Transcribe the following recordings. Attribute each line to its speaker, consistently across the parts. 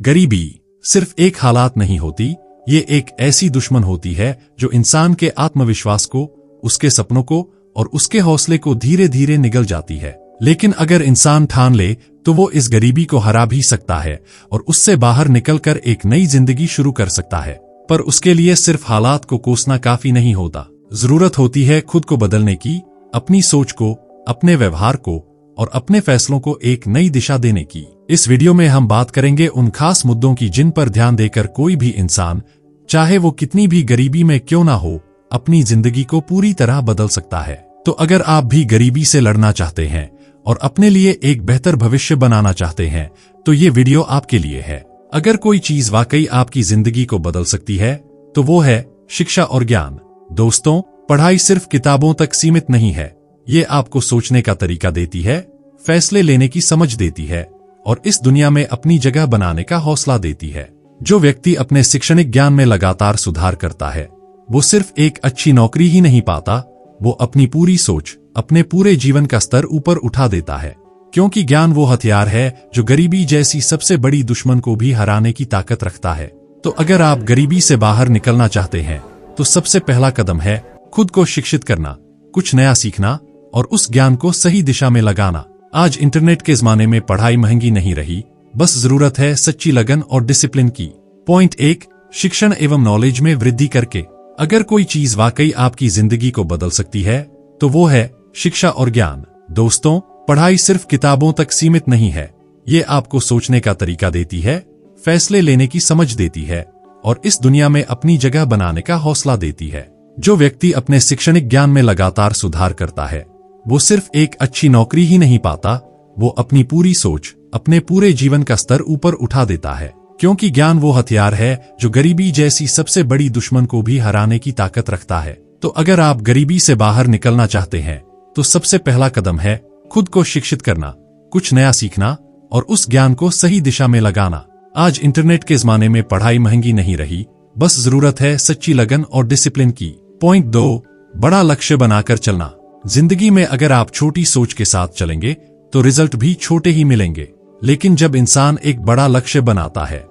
Speaker 1: गरीबी सिर्फ एक हालात नहीं होती, ये एक ऐसी दुश्मन होती है जो इंसान के आत्मविश्वास को, उसके सपनों को और उसके हौसले को धीरे धीरे निगल जाती है। लेकिन अगर इंसान ठान ले तो वो इस गरीबी को हरा भी सकता है और उससे बाहर निकलकर एक नई जिंदगी शुरू कर सकता है। पर उसके लिए सिर्फ हालात को कोसना काफी नहीं होता, जरूरत होती है खुद को बदलने की, अपनी सोच को, अपने व्यवहार को और अपने फैसलों को एक नई दिशा देने की। इस वीडियो में हम बात करेंगे उन खास मुद्दों की जिन पर ध्यान देकर कोई भी इंसान, चाहे वो कितनी भी गरीबी में क्यों ना हो, अपनी जिंदगी को पूरी तरह बदल सकता है। तो अगर आप भी गरीबी से लड़ना चाहते हैं और अपने लिए एक बेहतर भविष्य बनाना चाहते हैं तो ये वीडियो आपके लिए है। अगर कोई चीज वाकई आपकी जिंदगी को बदल सकती है तो वो है शिक्षा और ज्ञान। दोस्तों, पढ़ाई सिर्फ किताबों तक सीमित नहीं है, ये आपको सोचने का तरीका देती है, फैसले लेने की समझ देती है और इस दुनिया में अपनी जगह बनाने का हौसला देती है। जो व्यक्ति अपने शैक्षणिक ज्ञान में लगातार सुधार करता है वो सिर्फ एक अच्छी नौकरी ही नहीं पाता, वो अपनी पूरी सोच, अपने पूरे जीवन का स्तर ऊपर उठा देता है। क्योंकि ज्ञान वो हथियार है जो गरीबी जैसी सबसे बड़ी दुश्मन को भी हराने की ताकत रखता है। तो अगर आप गरीबी से बाहर निकलना चाहते हैं तो सबसे पहला कदम है खुद को शिक्षित करना, कुछ नया सीखना और उस ज्ञान को सही दिशा में लगाना। आज इंटरनेट के जमाने में पढ़ाई महंगी नहीं रही, बस जरूरत है सच्ची लगन और डिसिप्लिन की। पॉइंट 1, शिक्षण एवं नॉलेज में वृद्धि करके। अगर कोई चीज वाकई आपकी जिंदगी को बदल सकती है तो वो है शिक्षा और ज्ञान। दोस्तों, पढ़ाई सिर्फ किताबों तक सीमित नहीं है, ये आपको सोचने का तरीका देती है, फैसले लेने की समझ देती है और इस दुनिया में अपनी जगह बनाने का हौसला देती है। जो व्यक्ति अपने शैक्षणिक ज्ञान में लगातार सुधार करता है वो सिर्फ एक अच्छी नौकरी ही नहीं पाता, वो अपनी पूरी सोच, अपने पूरे जीवन का स्तर ऊपर उठा देता है। क्योंकि ज्ञान वो हथियार है जो गरीबी जैसी सबसे बड़ी दुश्मन को भी हराने की ताकत रखता है। तो अगर आप गरीबी से बाहर निकलना चाहते हैं तो सबसे पहला कदम है खुद को शिक्षित करना, कुछ नया सीखना और उस ज्ञान को सही दिशा में लगाना। आज इंटरनेट के जमाने में पढ़ाई महंगी नहीं रही, बस जरूरत है सच्ची लगन और डिसिप्लिन की। पॉइंट 2, बड़ा लक्ष्य बनाकर चलना। जिंदगी में अगर आप छोटी सोच के साथ चलेंगे तो रिजल्ट भी छोटे ही मिलेंगे, लेकिन जब इंसान एक बड़ा लक्ष्य बनाता है,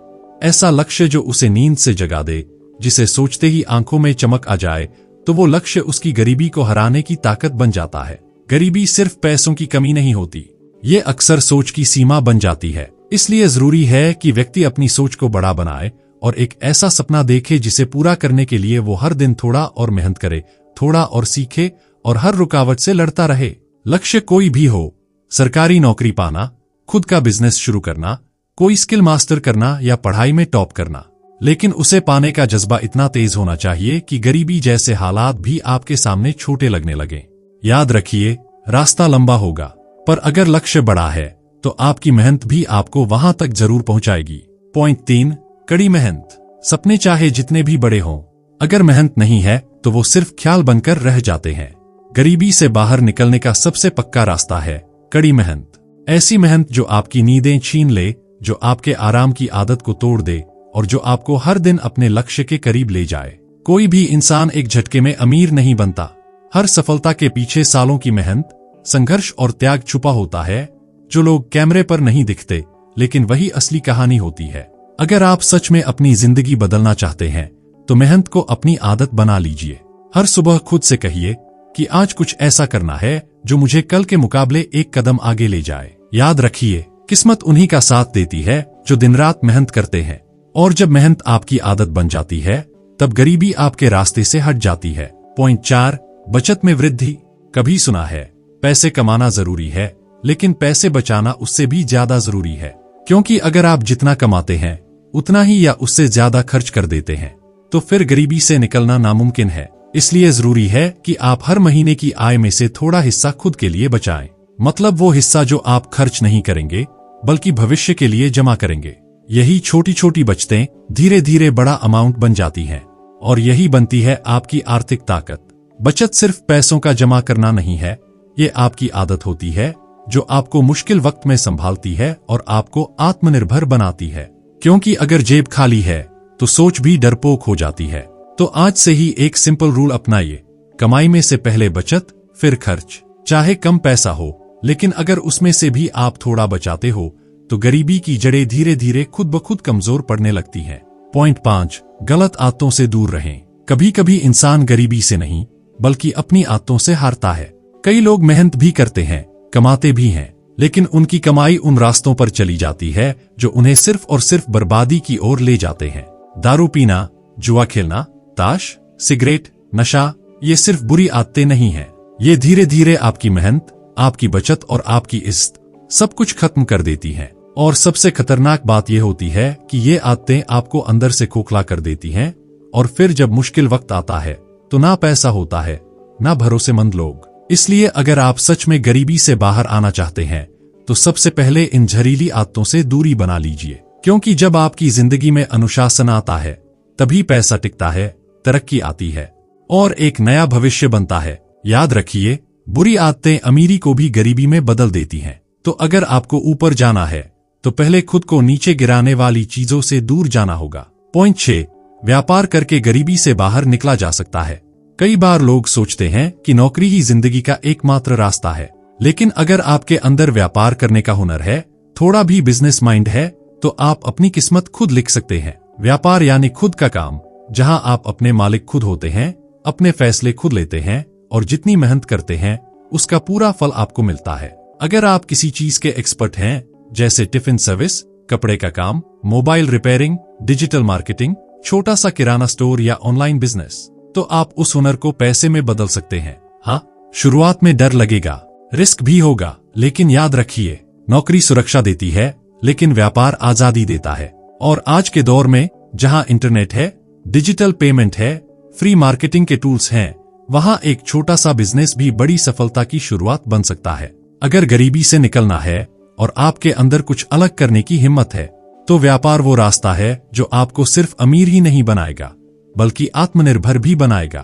Speaker 1: ऐसा लक्ष्य जो उसे नींद से जगा दे, जिसे सोचते ही आंखों में चमक आ जाए, तो वो लक्ष्य उसकी गरीबी को हराने की ताकत बन जाता है। गरीबी सिर्फ पैसों की कमी नहीं होती, ये अक्सर सोच की सीमा बन जाती है। इसलिए जरूरी है कि व्यक्ति अपनी सोच को बड़ा बनाए और एक ऐसा सपना देखे जिसे पूरा करने के लिए वो हर दिन थोड़ा और मेहनत करे, थोड़ा और सीखे और हर रुकावट से लड़ता रहे। लक्ष्य कोई भी हो, सरकारी नौकरी पाना, खुद का बिजनेस शुरू करना, कोई स्किल मास्टर करना या पढ़ाई में टॉप करना, लेकिन उसे पाने का जज्बा इतना तेज होना चाहिए कि गरीबी जैसे हालात भी आपके सामने छोटे लगने लगे। याद रखिए, रास्ता लंबा होगा, पर अगर लक्ष्य बड़ा है तो आपकी मेहनत भी आपको वहां तक जरूर पहुंचाएगी। पॉइंट 3, कड़ी मेहनत। सपने चाहे जितने भी बड़े हों, अगर मेहनत नहीं है तो वो सिर्फ ख्याल बनकर रह जाते हैं। गरीबी से बाहर निकलने का सबसे पक्का रास्ता है कड़ी मेहनत। ऐसी मेहनत जो आपकी नींदें छीन ले, जो आपके आराम की आदत को तोड़ दे और जो आपको हर दिन अपने लक्ष्य के करीब ले जाए। कोई भी इंसान एक झटके में अमीर नहीं बनता, हर सफलता के पीछे सालों की मेहनत, संघर्ष और त्याग छुपा होता है, जो लोग कैमरे पर नहीं दिखते, लेकिन वही असली कहानी होती है। अगर आप सच में अपनी जिंदगी बदलना चाहते हैं तो मेहनत को अपनी आदत बना लीजिए। हर सुबह खुद से कहिए कि आज कुछ ऐसा करना है जो मुझे कल के मुकाबले एक कदम आगे ले जाए। याद रखिए, किस्मत उन्हीं का साथ देती है जो दिन रात मेहनत करते हैं, और जब मेहनत आपकी आदत बन जाती है तब गरीबी आपके रास्ते से हट जाती है। पॉइंट 4, बचत में वृद्धि। कभी सुना है पैसे कमाना जरूरी है, लेकिन पैसे बचाना उससे भी ज्यादा जरूरी है। क्योंकि अगर आप जितना कमाते हैं उतना ही या उससे ज्यादा खर्च कर देते हैं तो फिर गरीबी से निकलना नामुमकिन है। इसलिए जरूरी है कि आप हर महीने की आय में से थोड़ा हिस्सा खुद के लिए बचाएं। मतलब वो हिस्सा जो आप खर्च नहीं करेंगे बल्कि भविष्य के लिए जमा करेंगे। यही छोटी छोटी बचतें धीरे धीरे बड़ा अमाउंट बन जाती हैं और यही बनती है आपकी आर्थिक ताकत। बचत सिर्फ पैसों का जमा करना नहीं है, ये आपकी आदत होती है जो आपको मुश्किल वक्त में संभालती है और आपको आत्मनिर्भर बनाती है। क्योंकि अगर जेब खाली है तो सोच भी डरपोक हो जाती है। तो आज से ही एक सिंपल रूल अपनाइए, कमाई में से पहले बचत फिर खर्च। चाहे कम पैसा हो, लेकिन अगर उसमें से भी आप थोड़ा बचाते हो तो गरीबी की जड़ें धीरे धीरे खुद ब खुद कमजोर पड़ने लगती हैं। पॉइंट 5, गलत आदतों से दूर रहें। कभी कभी इंसान गरीबी से नहीं बल्कि अपनी आदतों से हारता है। कई लोग मेहनत भी करते हैं, कमाते भी हैं, लेकिन उनकी कमाई उन रास्तों पर चली जाती है जो उन्हें सिर्फ और सिर्फ बर्बादी की ओर ले जाते हैं। दारू पीना, जुआ खेलना, ताश, सिगरेट, नशा, ये सिर्फ बुरी आदतें नहीं हैं। ये धीरे धीरे आपकी मेहनत, आपकी बचत और आपकी इज्जत सब कुछ खत्म कर देती हैं। और सबसे खतरनाक बात यह होती है कि ये आदतें आपको अंदर से खोखला कर देती हैं, और फिर जब मुश्किल वक्त आता है तो ना पैसा होता है, ना भरोसेमंद लोग। इसलिए अगर आप सच में गरीबी से बाहर आना चाहते हैं तो सबसे पहले इन जहरीली आदतों से दूरी बना लीजिए, क्योंकि जब आपकी जिंदगी में अनुशासन आता है तभी पैसा टिकता है, तरक्की आती है और एक नया भविष्य बनता है। याद रखिए, बुरी आदतें अमीरी को भी गरीबी में बदल देती हैं। तो अगर आपको ऊपर जाना है तो पहले खुद को नीचे गिराने वाली चीजों से दूर जाना होगा। पॉइंट 6, व्यापार करके गरीबी से बाहर निकला जा सकता है। कई बार लोग सोचते हैं कि नौकरी ही जिंदगी का एकमात्र रास्ता है, लेकिन अगर आपके अंदर व्यापार करने का हुनर है, थोड़ा भी बिजनेस माइंड है, तो आप अपनी किस्मत खुद लिख सकते हैं। व्यापार यानी खुद का काम, जहां आप अपने मालिक खुद होते हैं, अपने फैसले खुद लेते हैं और जितनी मेहनत करते हैं उसका पूरा फल आपको मिलता है। अगर आप किसी चीज के एक्सपर्ट हैं, जैसे टिफिन सर्विस, कपड़े का काम, मोबाइल रिपेयरिंग, डिजिटल मार्केटिंग, छोटा सा किराना स्टोर या ऑनलाइन बिजनेस, तो आप उस हुनर को पैसे में बदल सकते हैं। हाँ, शुरुआत में डर लगेगा, रिस्क भी होगा, लेकिन याद रखिए, नौकरी सुरक्षा देती है लेकिन व्यापार आजादी देता है। और आज के दौर में जहां इंटरनेट है, डिजिटल पेमेंट है, फ्री मार्केटिंग के टूल्स हैं, वहां एक छोटा सा बिजनेस भी बड़ी सफलता की शुरुआत बन सकता है। अगर गरीबी से निकलना है और आपके अंदर कुछ अलग करने की हिम्मत है, तो व्यापार वो रास्ता है जो आपको सिर्फ अमीर ही नहीं बनाएगा बल्कि आत्मनिर्भर भी बनाएगा।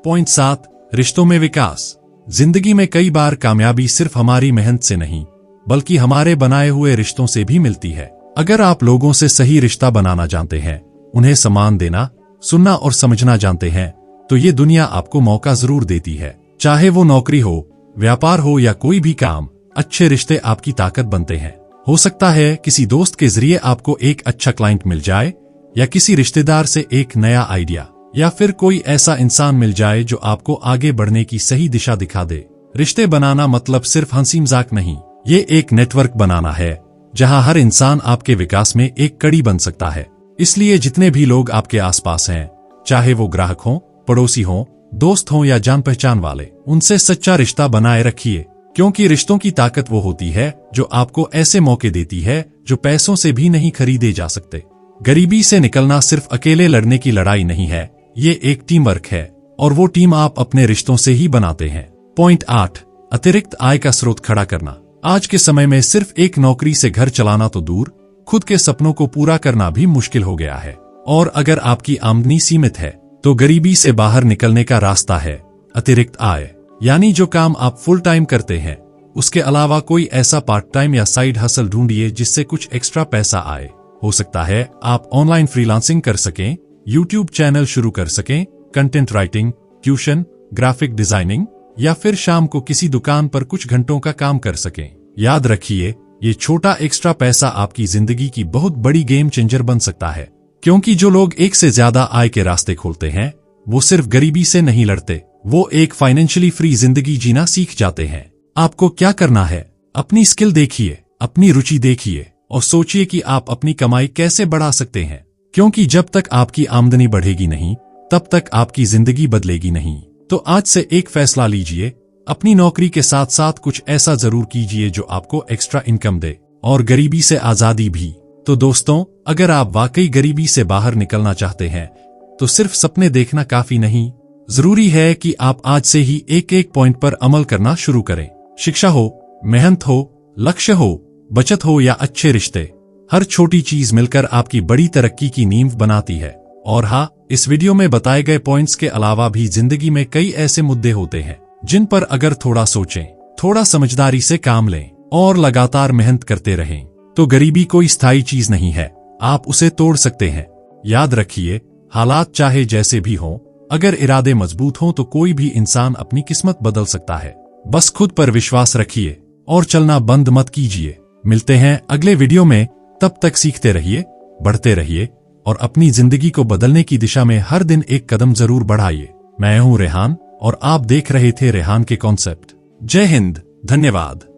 Speaker 1: पॉइंट 7, रिश्तों में विकास। जिंदगी में कई बार कामयाबी सिर्फ हमारी मेहनत से नहीं बल्कि हमारे बनाए हुए रिश्तों से भी मिलती है। अगर आप लोगों से सही रिश्ता बनाना जानते हैं, उन्हें सम्मान देना, सुनना और समझना जानते हैं, तो ये दुनिया आपको मौका जरूर देती है। चाहे वो नौकरी हो, व्यापार हो या कोई भी काम, अच्छे रिश्ते आपकी ताकत बनते हैं। हो सकता है किसी दोस्त के जरिए आपको एक अच्छा क्लाइंट मिल जाए, या किसी रिश्तेदार से एक नया आइडिया, या फिर कोई ऐसा इंसान मिल जाए जो आपको आगे बढ़ने की सही दिशा दिखा दे। रिश्ते बनाना मतलब सिर्फ हंसी मजाक नहीं, ये एक नेटवर्क बनाना है जहां हर इंसान आपके विकास में एक कड़ी बन सकता है। इसलिए जितने भी लोग आपके आसपास हैं, चाहे वो ग्राहक हों, पड़ोसी हों, दोस्त हों या जान पहचान वाले, उनसे सच्चा रिश्ता बनाए रखिए, क्योंकि रिश्तों की ताकत वो होती है जो आपको ऐसे मौके देती है जो पैसों से भी नहीं खरीदे जा सकते। गरीबी से निकलना सिर्फ अकेले लड़ने की लड़ाई नहीं है, ये एक टीम वर्क है, और वो टीम आप अपने रिश्तों से ही बनाते हैं। पॉइंट 8, अतिरिक्त आय का स्रोत खड़ा करना। आज के समय में सिर्फ एक नौकरी से घर चलाना तो दूर, खुद के सपनों को पूरा करना भी मुश्किल हो गया है। और अगर आपकी आमदनी सीमित है, तो गरीबी से बाहर निकलने का रास्ता है अतिरिक्त आय, यानी जो काम आप फुल टाइम करते हैं उसके अलावा कोई ऐसा पार्ट टाइम या साइड हसल ढूंढिए जिससे कुछ एक्स्ट्रा पैसा आए। हो सकता है आप ऑनलाइन फ्रीलांसिंग कर सकें, यूट्यूब चैनल शुरू कर सकें, content writing, tuition, graphic designing, या फिर शाम को किसी दुकान पर कुछ घंटों का काम कर सकें। याद रखिए, ये छोटा एक्स्ट्रा पैसा आपकी जिंदगी की बहुत बड़ी गेम चेंजर बन सकता है, क्योंकि जो लोग एक से ज्यादा आय के रास्ते खोलते हैं वो सिर्फ गरीबी से नहीं लड़ते, वो एक फाइनेंशियली फ्री जिंदगी जीना सीख जाते हैं। आपको क्या करना है, अपनी स्किल देखिए, अपनी रुचि देखिए और सोचिए कि आप अपनी कमाई कैसे बढ़ा सकते हैं, क्योंकि जब तक आपकी आमदनी बढ़ेगी नहीं, तब तक आपकी जिंदगी बदलेगी नहीं। तो आज से एक फैसला लीजिए, अपनी नौकरी के साथ साथ कुछ ऐसा जरूर कीजिए जो आपको एक्स्ट्रा इनकम दे और गरीबी से आजादी भी। तो दोस्तों, अगर आप वाकई गरीबी से बाहर निकलना चाहते हैं तो सिर्फ सपने देखना काफी नहीं, जरूरी है कि आप आज से ही एक एक पॉइंट पर अमल करना शुरू करें। शिक्षा हो, मेहनत हो, लक्ष्य हो, बचत हो या अच्छे रिश्ते, हर छोटी चीज मिलकर आपकी बड़ी तरक्की की नींव बनाती है। और हाँ, इस वीडियो में बताए गए पॉइंट्स के अलावा भी जिंदगी में कई ऐसे मुद्दे होते हैं जिन पर अगर थोड़ा सोचें, थोड़ा समझदारी से काम लें और लगातार मेहनत करते रहें, तो गरीबी कोई स्थायी चीज नहीं है, आप उसे तोड़ सकते हैं। याद रखिए, हालात चाहे जैसे भी हों, अगर इरादे मजबूत हों तो कोई भी इंसान अपनी किस्मत बदल सकता है। बस खुद पर विश्वास रखिए और चलना बंद मत कीजिए। मिलते हैं अगले वीडियो में, तब तक सीखते रहिए, बढ़ते रहिए और अपनी जिंदगी को बदलने की दिशा में हर दिन एक कदम जरूर बढ़ाइए। मैं हूं रेहान और आप देख रहे थे रेहान के कॉन्सेप्ट। जय हिंद, धन्यवाद।